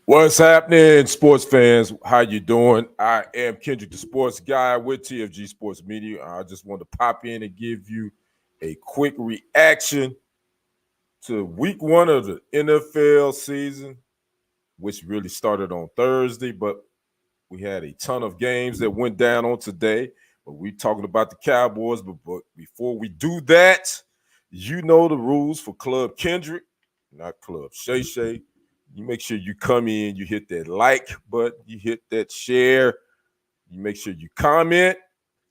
What's happening, sports fans? How you doing? I am Kendrick, the sports guy with TFG Sports Media. I just want to pop in and give you a quick reaction to week one of the NFL season, which really started on Thursday, but we had a ton of games that went down on today. But we're talking about the Cowboys. But before we do that, you know the rules for Club Kendrick, not Club Shay Shay. You make sure you come in, you hit that like button, you hit that share, you make sure you comment.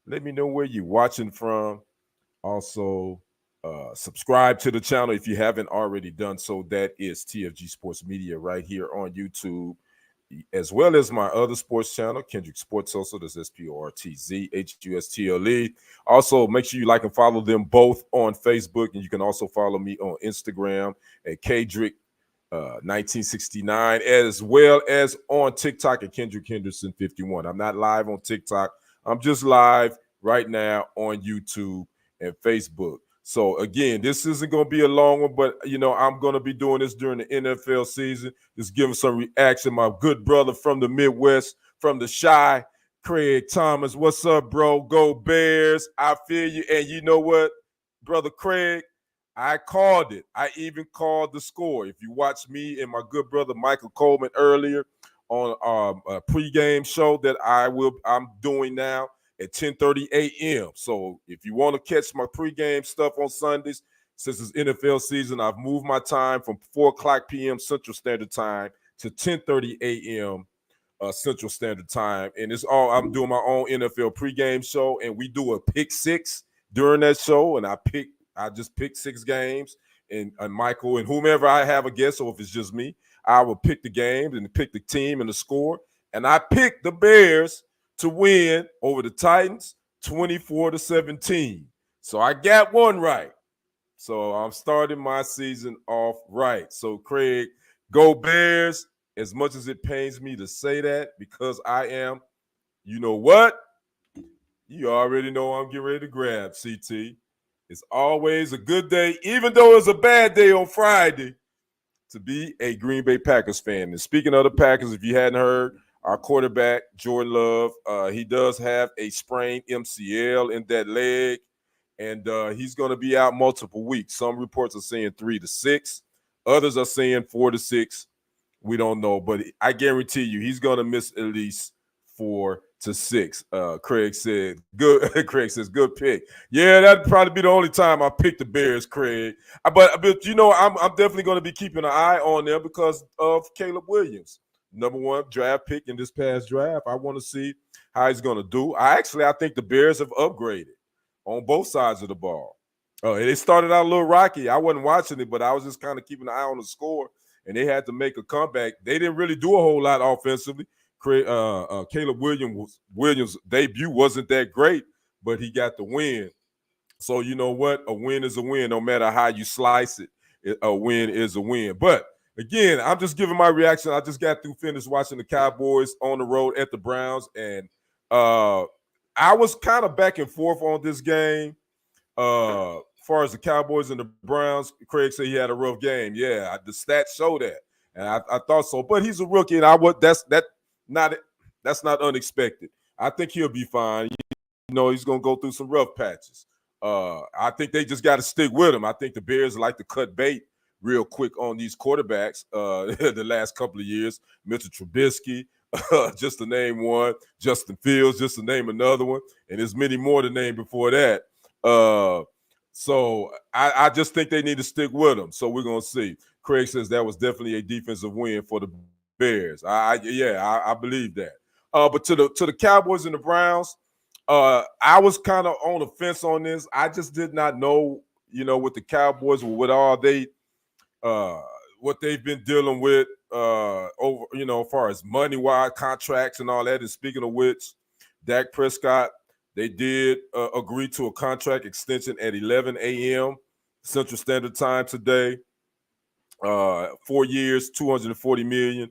Let me know where you're watching from. Also, subscribe to the channel if you haven't already done so. That is TFG Sports Media right here on YouTube, as well as my other sports channel, Kendrick Sports Also. That's SportzHustle. Also, make sure you like and follow them both on Facebook, and you can also follow me on Instagram at Kendrick 1969, as well as on TikTok at Kendrick Henderson 51. I'm not live on TikTok. I'm just live right now on YouTube and Facebook. So again, this isn't going to be a long one, but I'm going to be doing this during the NFL season. Just giving some reaction. My good brother from the Midwest, from the Shy, Craig Thomas. What's up, bro? Go Bears. I feel you. And you know what, brother Craig? I called it. I even called the score. If you watch me and my good brother Michael Coleman earlier on a pregame show that I'm doing now at 10:30 a.m. So if you want to catch my pregame stuff on Sundays, since it's NFL season, I've moved my time from 4 o'clock p.m. Central Standard Time to 10:30 a.m. Central Standard Time. And I'm doing my own NFL pregame show, and we do a pick six during that show, and I just pick 6 games, and Michael and whomever I have a guest, or if it's just me, I will pick the games and pick the team and the score. And I picked the Bears to win over the Titans 24-17. So I got one right. So I'm starting my season off right. So Craig, go Bears, as much as it pains me to say that, because I am, you know what? You already know I'm getting ready to grab, CT. It's always a good day, even though it's a bad day on Friday, to be a Green Bay Packers fan. And speaking of the Packers, if you hadn't heard, our quarterback, Jordan Love, he does have a sprained MCL in that leg, and he's going to be out multiple weeks. Some reports are saying 3 to 6. Others are saying 4 to 6. We don't know, but I guarantee you he's going to miss at least 4 to 6. Craig said, good. Craig says, good pick. Yeah, that'd probably be the only time I pick the Bears, Craig. But I'm definitely going to be keeping an eye on them because of Caleb Williams, number 1 draft pick in this past draft. I want to see how he's going to do. I think the Bears have upgraded on both sides of the ball. It started out a little rocky. I wasn't watching it, but I was just kind of keeping an eye on the score, and they had to make a comeback. They didn't really do a whole lot offensively. Caleb Williams' debut wasn't that great, but he got the win. So you know what? A win is a win, no matter how you slice it. A win is a win. But again, I'm just giving my reaction. I just got through finished watching the Cowboys on the road at the Browns, and I was kind of back and forth on this game. As far as the Cowboys and the Browns, Craig said he had a rough game. Yeah, the stats show that, and I thought so. But he's a rookie, and that's not unexpected. I think he'll be fine. He's going to go through some rough patches. I think they just got to stick with him. I think the Bears like to cut bait real quick on these quarterbacks the last couple of years. Mitchell Trubisky, just to name one. Justin Fields, just to name another one. And there's many more to name before that. So I just think they need to stick with him. So we're going to see. Craig says that was definitely a defensive win for the Bears. I believe that. But to the Cowboys and the Browns, I was kind of on the fence on this. I just did not know, with the Cowboys, with all what they've been dealing with over, as far as money-wise contracts and all that. And speaking of which, Dak Prescott, they did agree to a contract extension at 11 a.m. Central Standard Time today. 4 years, $240 million.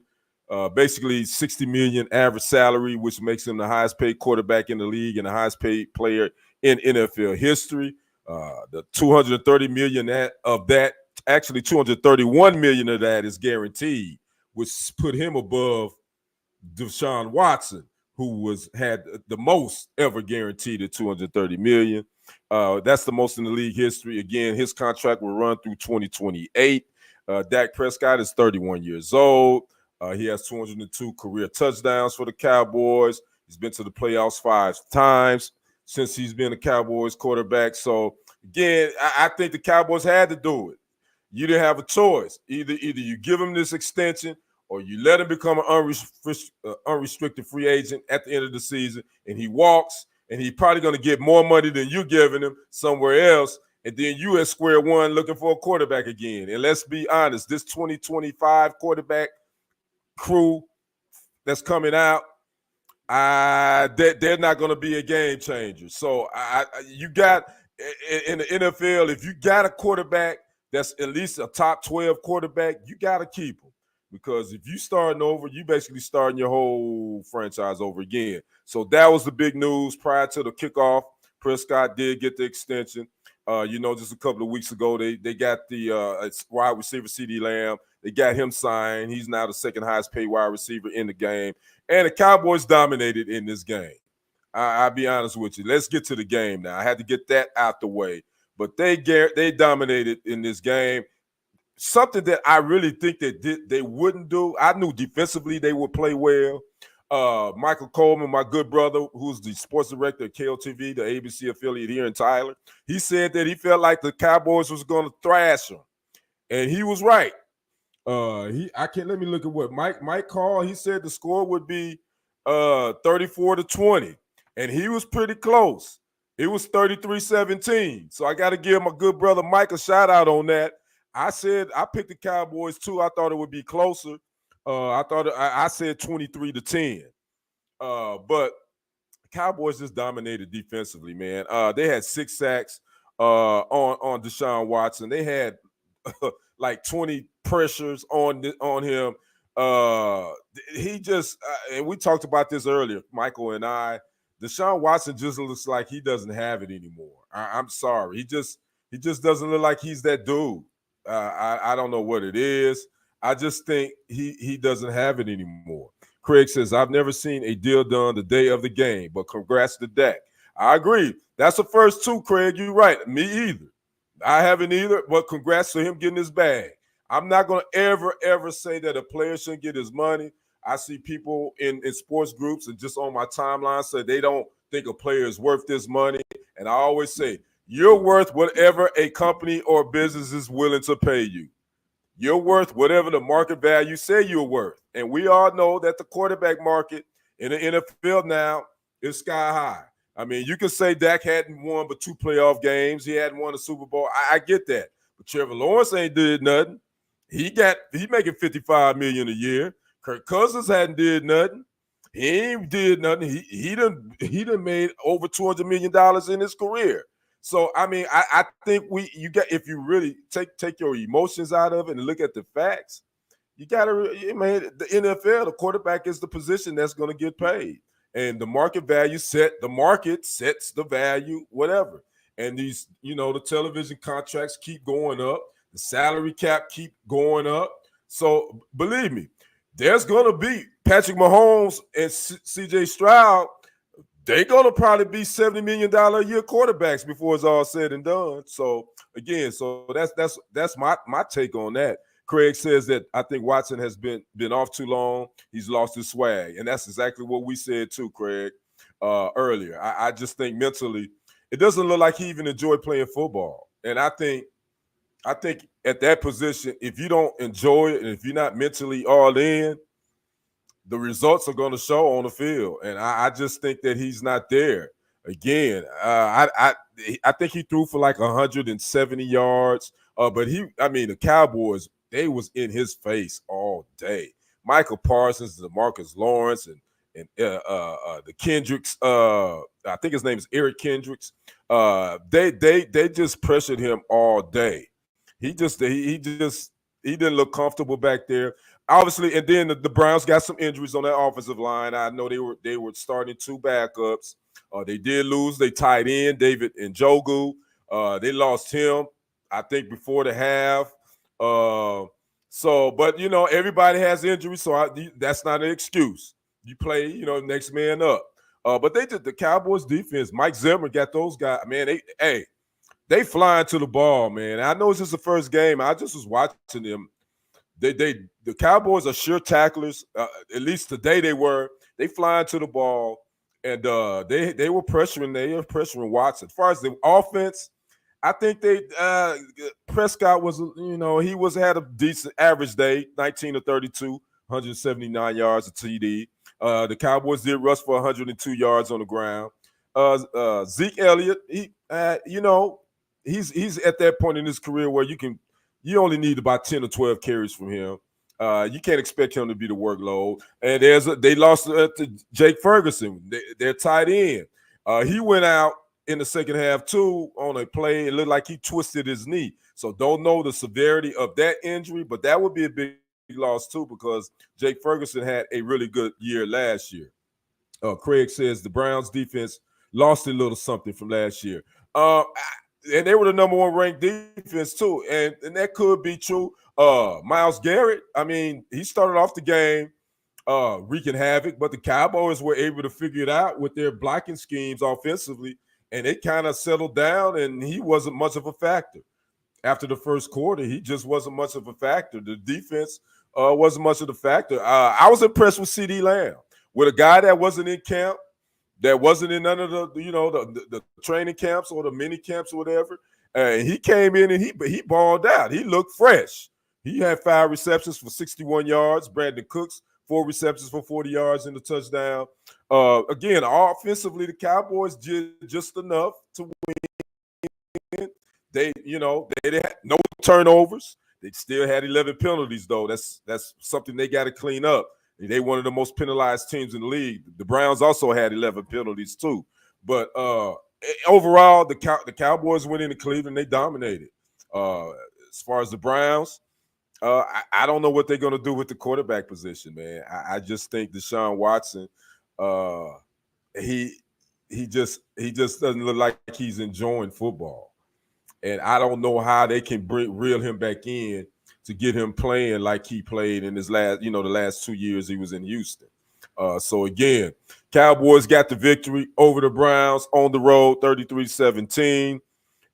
Basically $60 million average salary, which makes him the highest paid quarterback in the league and the highest paid player in NFL history. The $230 million of that, actually $231 million of that is guaranteed, which put him above Deshaun Watson, who had the most ever guaranteed at $230 million. That's the most in the league history. Again, his contract will run through 2028. Dak Prescott is 31 years old. He has 202 career touchdowns for the Cowboys. He's been to the playoffs 5 times since he's been a Cowboys quarterback. So, again, I think the Cowboys had to do it. You didn't have a choice. Either you give him this extension or you let him become an unrestricted free agent at the end of the season, and he walks, and he's probably going to get more money than you giving him somewhere else, and then you at square one looking for a quarterback again. And let's be honest, this 2025 quarterback crew that's coming out, they're not going to be a game changer. So you got in the NFL, if you got a quarterback that's at least a top 12 quarterback, you got to keep him. Because if you starting over, you basically starting your whole franchise over again. So that was the big news prior to the kickoff. Prescott did get the extension. Just a couple of weeks ago, they got the wide receiver CeeDee Lamb. They got him signed. He's now the second highest paid wide receiver in the game. And the Cowboys dominated in this game. I'll be honest with you. Let's get to the game now. I had to get that out the way. But they dominated in this game. Something that I really think they wouldn't do. I knew defensively they would play well. Michael Coleman, my good brother, who's the sports director at KOTV, the ABC affiliate here in Tyler, he said that he felt like the Cowboys was going to thrash them, and he was right. Let me look at what Mike called. He said the score would be 34-20, and he was pretty close. It was 33-17. So I got to give my good brother Mike a shout out on that. I said I picked the Cowboys too. I thought it would be closer. I said 23-10. But Cowboys just dominated defensively, man. They had 6 sacks on Deshaun Watson. They had like 20 pressures on him. He just and we talked about this earlier, Michael and I. Deshaun Watson just looks like he doesn't have it anymore. I'm sorry. He just doesn't look like he's that dude. I don't know what it is. I just think he doesn't have it anymore. Craig says, I've never seen a deal done the day of the game, but congrats to Dak. I agree. That's the first two, Craig. You're right. Me either. I haven't either, but congrats to him getting his bag. I'm not going to ever say that a player shouldn't get his money. I see people in sports groups and just on my timeline say they don't think a player is worth this money. And I always say, you're worth whatever a company or business is willing to pay you. You're worth whatever the market value say you're worth. And we all know that the quarterback market in the NFL now is sky high. I mean, you can say Dak hadn't won but 2 playoff games. He hadn't won a Super Bowl. I get that. But Trevor Lawrence ain't did nothing. He making $55 million a year. Kirk Cousins hadn't did nothing. He ain't did nothing. He done made over $200 million in his career. So I mean, I think if you really take your emotions out of it and look at the facts, you gotta, man, the NFL, the quarterback is the position that's going to get paid, and the market value the market sets the value, whatever. And these, the television contracts keep going up, the salary cap keep going up. So believe me, there's going to be Patrick Mahomes and CJ Stroud. They're going to probably be $70 million a year quarterbacks before it's all said and done. So, again, that's my take on that. Craig says that I think Watson has been off too long. He's lost his swag. And that's exactly what we said too, Craig, earlier. I just think mentally it doesn't look like he even enjoyed playing football. And I think at that position, if you don't enjoy it and if you're not mentally all in, the results are going to show on the field. And I just think that he's not there. Again, I think he threw for like 170 yards. But the Cowboys, they was in his face all day. Michael Parsons, DeMarcus Lawrence, and the Kendricks, I think his name is Eric Kendricks. They just pressured him all day. He didn't look comfortable back there. Obviously, and then the Browns got some injuries on that offensive line. I know they were starting 2 backups. They did lose. They tied in David Njoku. They lost him, I think, before the half. So, but everybody has injuries, so that's not an excuse. You play, next man up. But they did the Cowboys defense. Mike Zimmer got those guys. Man, they flying to the ball, man. I know it's just the first game. I just was watching them. The Cowboys are sure tacklers. At least today they were. They flying to the ball, and they were pressuring. They were pressuring Watson. As far as the offense, I think Prescott was, he had a decent average day, 19 to 32, 179 yards, a TD. The Cowboys did rush for 102 yards on the ground. Zeke Elliott, he's at that point in his career where you only need about 10 or 12 carries from him. You can't expect him to be the workload. And they lost to Jake Ferguson, their tight end. He went out in the second half too on a play. It looked like he twisted his knee. So don't know the severity of that injury, but that would be a big loss too because Jake Ferguson had a really good year last year. Craig says the Browns defense lost a little something from last year. And they were the number one ranked defense too. And that could be true. Myles Garrett, I mean, he started off the game wreaking havoc, but the Cowboys were able to figure it out with their blocking schemes offensively, and they kind of settled down, and he wasn't much of a factor. After the first quarter, he just wasn't much of a factor. The defense wasn't much of a factor. I was impressed with CeeDee Lamb. With a guy that wasn't in camp, that wasn't in none of the training camps or the mini camps or whatever. He came in and he balled out. He looked fresh. He had 5 receptions for 61 yards. Brandon Cooks, 4 receptions for 40 yards in the touchdown. Again, offensively, the Cowboys did just enough to win. They had no turnovers. They still had 11 penalties, though. That's something they got to clean up. They one of the most penalized teams in the league. The Browns also had 11 penalties too. But overall, the Cowboys went into Cleveland. They dominated. As far as the Browns, I don't know what they're going to do with the quarterback position, man. I just think Deshaun Watson, he just doesn't look like he's enjoying football. And I don't know how they can reel him back in to get him playing like he played in his the last 2 years he was in Houston. So again, Cowboys got the victory over the Browns on the road, 33-17.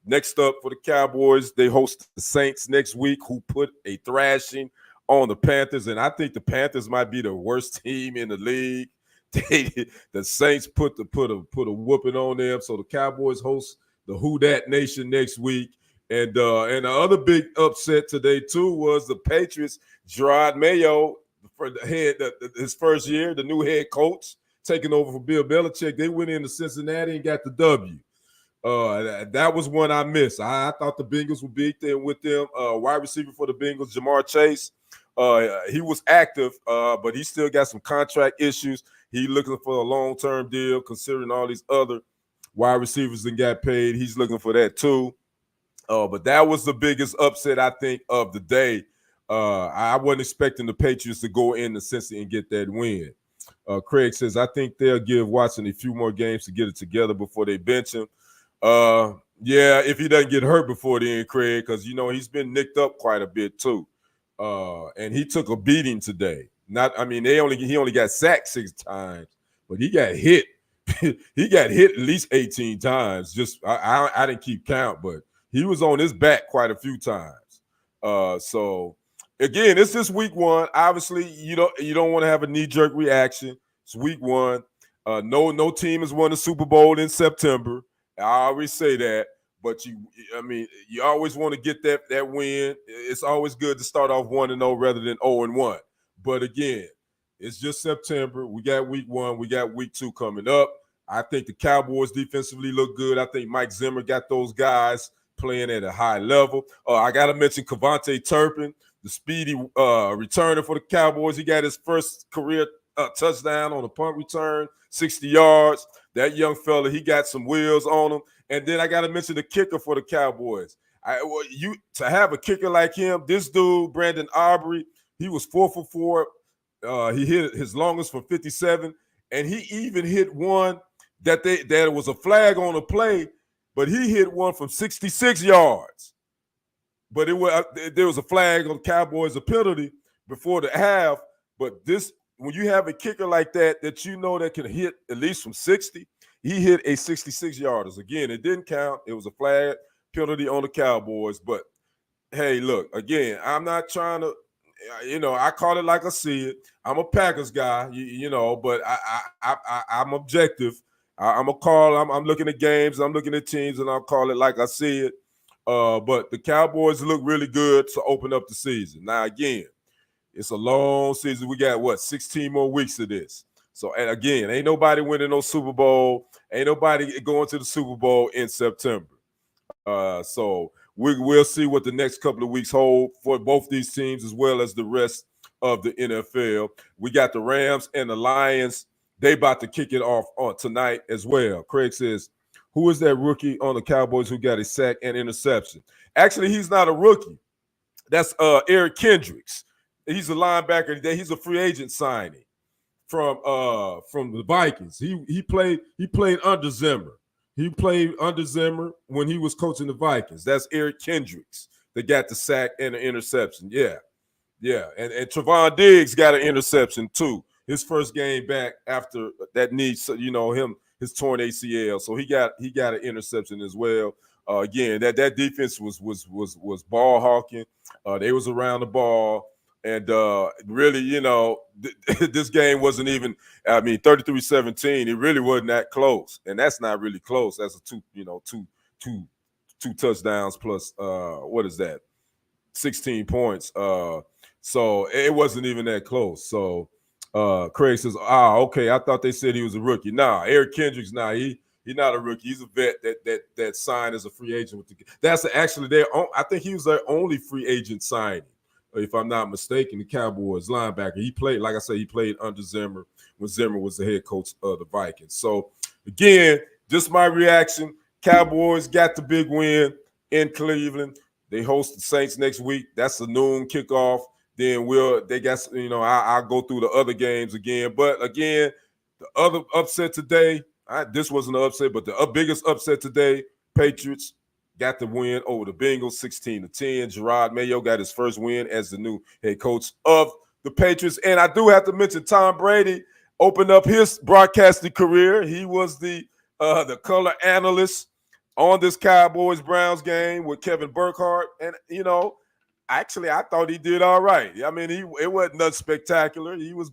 Next up for the Cowboys, they host the Saints next week, who put a thrashing on the Panthers. And I think the Panthers might be the worst team in the league. The Saints put a whooping on them. So the Cowboys host the Who Dat Nation next week. And the other big upset today, too, was the Patriots. Gerard Mayo, for his first year, the new head coach, taking over for Bill Belichick. They went into Cincinnati and got the W. That was one I missed. I thought the Bengals would beat them with them. Wide receiver for the Bengals, Jamar Chase. He was active, but he still got some contract issues. He looking for a long-term deal, considering all these other wide receivers that got paid. He's looking for that too. But that was the biggest upset, I think, of the day. I wasn't expecting the Patriots to go into Cincinnati and get that win. Craig says, I think they'll give Watson a few more games to get it together before they bench him. Yeah, if he doesn't get hurt before then, Craig, because, he's been nicked up quite a bit too. And he took a beating today. He only got sacked 6 times, but he got hit. He got hit at least 18 times. I didn't keep count, but he was on his back quite a few times. So again, it's just week 1. Obviously, you don't want to have a knee-jerk reaction. It's week 1. No team has won the Super Bowl in September. I always say that, but you always want to get that win. It's always good to start off 1-0 rather than 0-1. But again, it's just September. We got week 1. We got week 2 coming up. I think the Cowboys defensively look good. I think Mike Zimmer got those guys playing at a high level. I got to mention Kevontae Turpin, the speedy returner for the Cowboys. He got his first career touchdown on a punt return, 60 yards. That young fella, he got some wheels on him. And then I got to mention the kicker for the Cowboys. To have a kicker like him, this dude, Brandon Aubrey, he was 4 for 4. He hit his longest from 57, and he even hit one that was a flag on a play, but he hit one from 66 yards but there was a flag on the Cowboys, a penalty before the half. But this, when you have a kicker like that you know that can hit at least from 60, he hit a 66-yarders. Again, it didn't count. It was a flag penalty on the Cowboys. But hey, look, again, I'm not trying to, I call it like I see it. I'm a Packers guy, but I'm objective. I'm a call. I'm looking at games. I'm looking at teams, and I'll call it like I see it. But the Cowboys look really good to open up the season. Now, again, it's a long season. We got 16 more weeks of this. So, and again, ain't nobody winning no Super Bowl. Ain't nobody going to the Super Bowl in September. So we'll see what the next couple of weeks hold for both these teams as well as the rest of the NFL. We got the Rams and the Lions. They about to kick it off on tonight as well. Craig says, who is that rookie on the Cowboys who got a sack and interception? Actually, he's not a rookie. That's Eric Kendricks. He's a linebacker. He's a free agent signing from the Vikings. He played under Zimmer. He played under Zimmer when he was coaching the Vikings. That's Eric Kendricks that got the sack and the interception. Yeah. And Trevon Diggs got an interception too. His first game back after that knee, his torn ACL. So he got an interception as well. Again, that defense was ball hawking. They was around the ball. And really, this game wasn't even, 33-17. It really wasn't that close. And that's not really close. That's a two touchdowns plus, 16 points. So it wasn't even that close. So Craig says, okay, I thought they said he was a rookie. Nah, Eric Kendricks, he's not a rookie. He's a vet that signed as a free agent with that's actually I think he was their only free agent signing. If I'm not mistaken, the Cowboys linebacker. He played, like I said, he played under Zimmer when Zimmer was the head coach of the Vikings. So, again, just my reaction. Cowboys got the big win in Cleveland. They host the Saints next week. That's a noon kickoff. Then I'll go through the other games again. But, again, the other upset today, this wasn't an upset, but the biggest upset today, Patriots got the win over the Bengals, 16-10. Gerard Mayo got his first win as the new head coach of the Patriots. And I do have to mention Tom Brady opened up his broadcasting career. He was the color analyst on this Cowboys-Browns game with Kevin Burkhardt. And, actually, I thought he did all right. I mean, it wasn't nothing spectacular. He was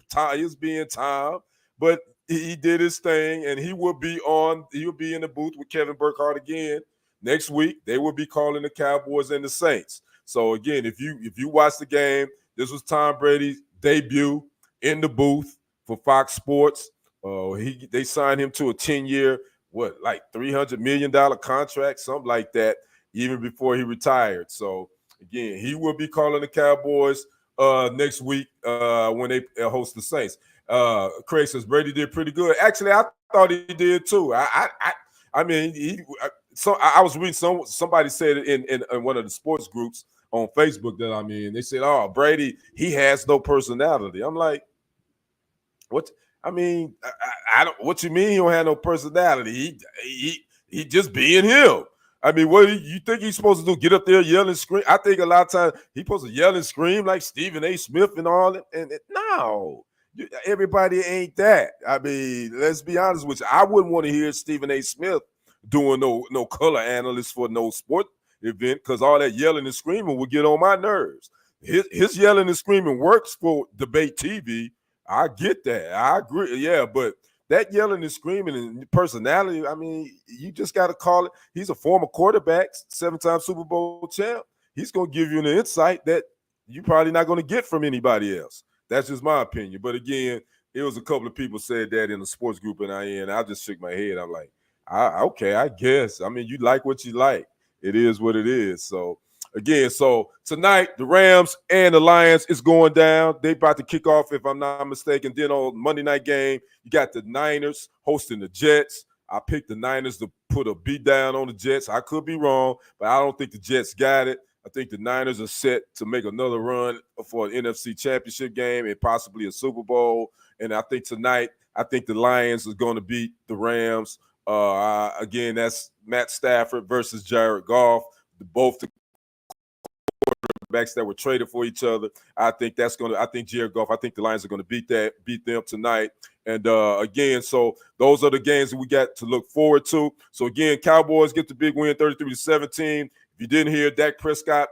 being Tom, but he did his thing, and he will be in the booth with Kevin Burkhardt again. Next week, they will be calling the Cowboys and the Saints. So, again, if you watch the game, this was Tom Brady's debut in the booth for Fox Sports. They signed him to a 10-year, $300 million contract, something like that, even before he retired. So, again, he will be calling the Cowboys next week when they host the Saints. Craig says Brady did pretty good. Actually, I thought he did too. So I was reading somebody said it in one of the sports groups on Facebook that they said, "Oh, Brady, he has no personality." I'm like, what? I don't. What you mean he don't have no personality? He just being him. What do you think he's supposed to do? Get up there, yell and scream? I think a lot of times he's supposed to yell and scream like Stephen A. Smith and all that. And no, everybody ain't that. Let's be honest with you. I wouldn't want to hear Stephen A. Smith doing no color analyst for no sport event because all that yelling and screaming would get on my nerves. His yelling and screaming works for debate TV. I get that. I agree. Yeah, but that yelling and screaming and personality, you just got to call it. He's a former quarterback, 7-time Super Bowl champ. He's going to give you an insight that you're probably not going to get from anybody else. That's just my opinion. But again, it was a couple of people said that in the sports group and I just shook my head. I'm like, okay, I guess. You like what you like. It is what it is. So, again, tonight, the Rams and the Lions is going down. They about to kick off, if I'm not mistaken. Then on Monday night game, you got the Niners hosting the Jets. I picked the Niners to put a beat down on the Jets. I could be wrong, but I don't think the Jets got it. I think the Niners are set to make another run for an NFC championship game and possibly a Super Bowl. And I think tonight, the Lions is going to beat the Rams. Again, that's Matt Stafford versus Jared Goff. Both the quarterbacks that were traded for each other. I think Jared Goff, I think the Lions are going to beat them tonight. And again, so those are the games that we got to look forward to. So again, Cowboys get the big win, 33-17. If you didn't hear, Dak Prescott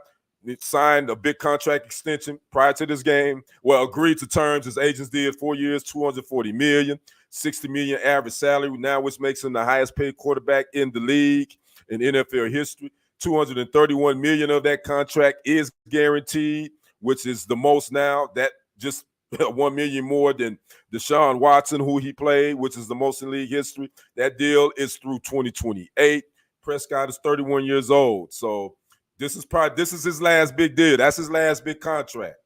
signed a big contract extension prior to this game. Well, agreed to terms. His agents did 4 years, $240 million, $60 million average salary now, which makes him the highest paid quarterback in the league in NFL history. $231 million of that contract is guaranteed, which is the most now. That just $1 million more than Deshaun Watson, who he played, which is the most in league history. That deal is through 2028. Prescott is 31 years old, so this is his last big deal. That's his last big contract.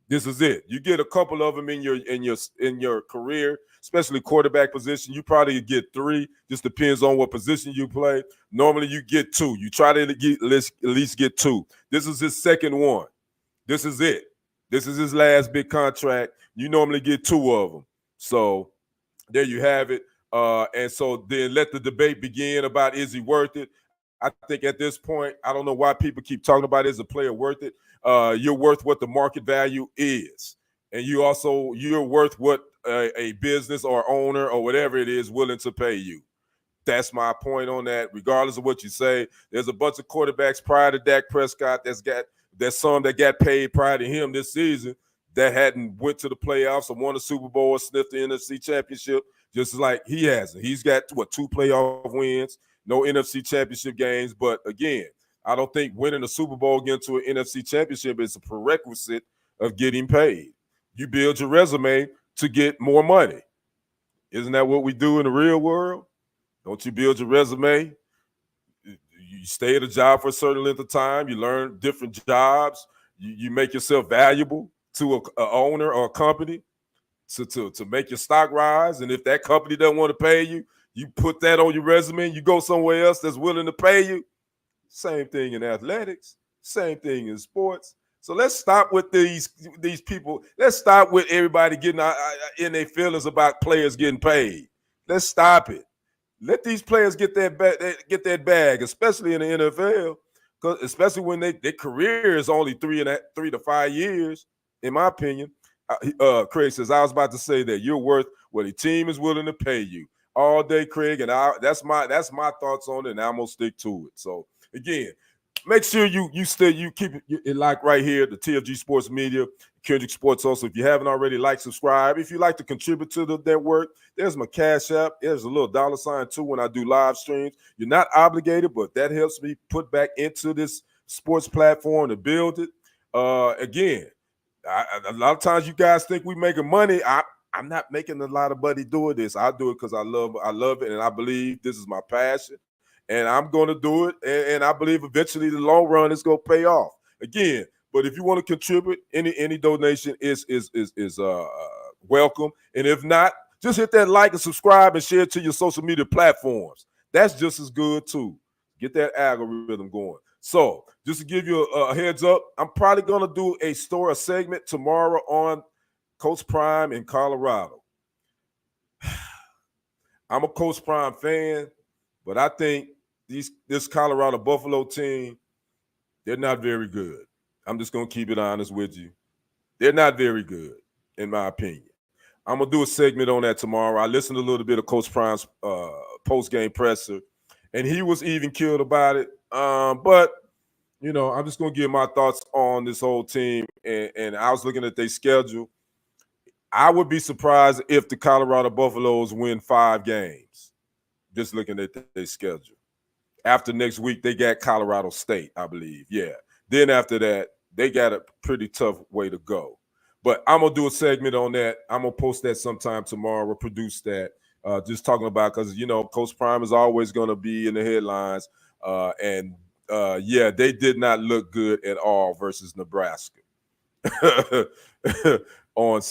This is it. You get a couple of them in your career, especially quarterback position. You probably get 3. Just depends on what position you play. Normally you get 2. You try to at least get 2. This is his second one. This is it. This is his last big contract. You normally get 2 of them. So there you have it. And so then let the debate begin about, is he worth it? I think at this point, I don't know why people keep talking about, is a player worth it? You're worth what the market value is. And you're worth what a business or owner or whatever it is willing to pay you. That's my point on that. Regardless of what you say, there's a bunch of quarterbacks prior to Dak Prescott there's some that got paid prior to him this season that hadn't went to the playoffs or won a Super Bowl or sniffed the NFC Championship, just like he hasn't. He's got, 2 playoff wins, no NFC Championship games. But again, I don't think winning a Super Bowl again to an NFC Championship is a prerequisite of getting paid. You build your resume to get more money. Isn't that what we do in the real world? Don't you build your resume? You stay at a job for a certain length of time. You learn different jobs. You make yourself valuable to an owner or a company to make your stock rise. And if that company doesn't want to pay you, you put that on your resume and you go somewhere else that's willing to pay you. Same thing in athletics. Same thing in sports. So let's stop with these people. Let's stop with everybody getting in their feelings about players getting paid. Let's stop it. Let these players get that bag, especially in the NFL, because especially when their career is only 3 to 5 years, in my opinion. Craig says, I was about to say that you're worth what a team is willing to pay you all day, Craig, and that's my thoughts on it, and I'm gonna stick to it. So again, make sure you keep it like right here, the TFG Sports Media, Kendrick Sports Hustle. If you haven't already, like, subscribe. If you like to contribute to the network, there's my Cash App. There's a little $sign too when I do live streams. You're not obligated, but that helps me put back into this sports platform to build it. Again, a lot of times you guys think we making money. I'm not making a lot of money doing this. I do it because I love it, and I believe this is my passion. And I'm going to do it, and I believe eventually the long run is going to pay off. Again, but if you want to contribute, any donation is welcome. And if not, just hit that like and subscribe and share it to your social media platforms. That's just as good too. Get that algorithm going. So just to give you a heads up, I'm probably going to do a segment tomorrow on Coach Prime in Colorado. I'm a Coach Prime fan, but I think this Colorado Buffalo team, they're not very good. I'm just going to keep it honest with you. They're not very good, in my opinion. I'm going to do a segment on that tomorrow. I listened to a little bit of Coach Prime's post-game presser, and he was even killed about it. But, I'm just going to give my thoughts on this whole team, and I was looking at their schedule. I would be surprised if the Colorado Buffaloes win 5 games, just looking at their schedule. After next week, they got Colorado State, I believe. Yeah. Then after that, they got a pretty tough way to go. But I'm going to do a segment on that. I'm going to post that sometime tomorrow, produce that, just talking about, because, Coach Prime is always going to be in the headlines. They did not look good at all versus Nebraska on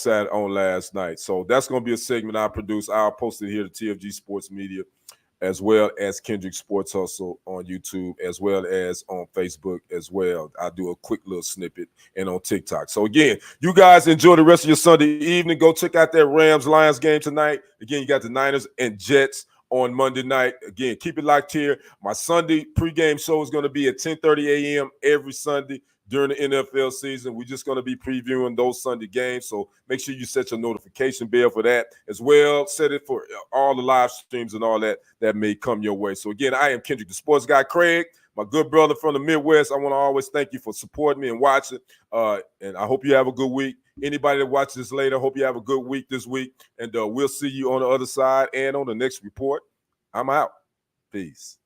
last night. So that's going to be a segment I produce. I'll post it here to TFG Sports Media, as well as Kendrick Sports Hustle on YouTube, as well as on Facebook as well. I'll do a quick little snippet, and on TikTok. So again, you guys enjoy the rest of your Sunday evening. Go check out that Rams-Lions game tonight. Again, you got the Niners and Jets on Monday night. Again, keep it locked here. My Sunday pregame show is going to be at 10:30 a.m. every Sunday. during the NFL season. We're just going to be previewing those Sunday games. So make sure you set your notification bell for that as well. Set it for all the live streams and all that may come your way. So again, I am Kendrick, the sports guy. Craig, my good brother from the Midwest, I want to always thank you for supporting me and watching. And I hope you have a good week. Anybody that watches this later, hope you have a good week this week. And we'll see you on the other side and on the next report. I'm out. Peace.